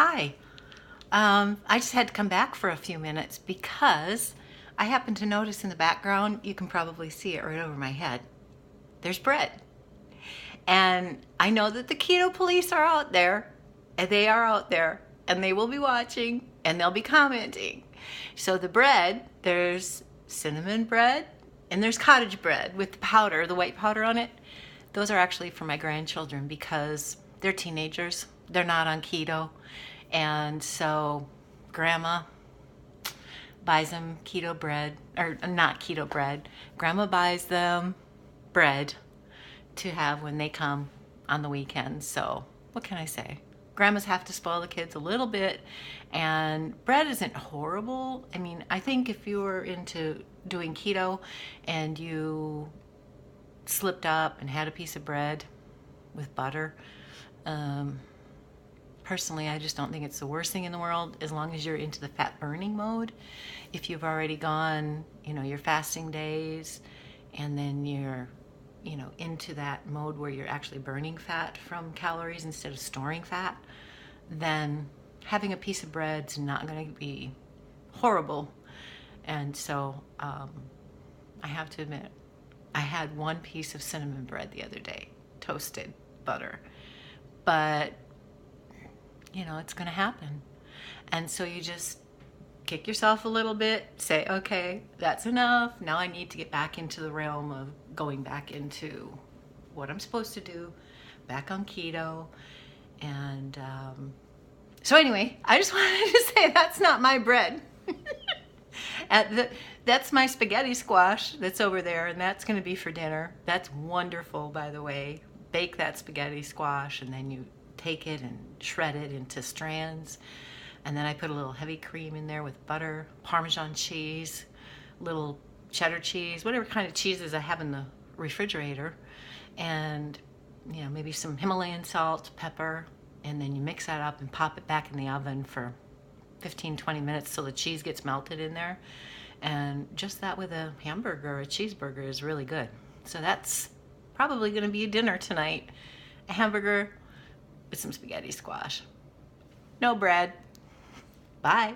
Hi. I just had to come back for a few minutes because I happened to notice in the background, you can probably see it right over my head, there's bread. And I know that the keto police are out there, and they are out there, and they will be watching, and they'll be commenting. So the bread, there's cinnamon bread, and there's cottage bread with the powder, the white powder on it. Those are actually for my grandchildren because they're teenagers. They're not on keto. And so grandma buys them keto bread, or not keto bread. Grandma buys them bread to have when they come on the weekends. So what can I say? Grandmas have to spoil the kids a little bit, and bread isn't horrible. I mean, I think if you were into doing keto and you slipped up and had a piece of bread with butter, personally, I just don't think it's the worst thing in the world as long as you're into the fat burning mode. If you've already gone, your fasting days, and then you're, into that mode where you're actually burning fat from calories instead of storing fat, then having a piece of bread's not going to be horrible. And so I have to admit, I had one piece of cinnamon bread the other day, toasted butter, but it's going to happen. And so you just kick yourself a little bit, say, okay, that's enough. Now I need to get back into the realm of going back into what I'm supposed to do, back on keto. And so anyway, I just wanted to say that's not my bread. That's my spaghetti squash that's over there, and that's going to be for dinner. That's wonderful, by the way. Bake that spaghetti squash, and then you take it and shred it into strands. And then I put a little heavy cream in there with butter, Parmesan cheese, little cheddar cheese, whatever kind of cheeses I have in the refrigerator. And, maybe some Himalayan salt, pepper. And then you mix that up and pop it back in the oven for 15-20 minutes so the cheese gets melted in there. And just that with a hamburger or a cheeseburger is really good. So that's probably going to be a dinner tonight. A hamburger with some spaghetti squash. No bread. Bye.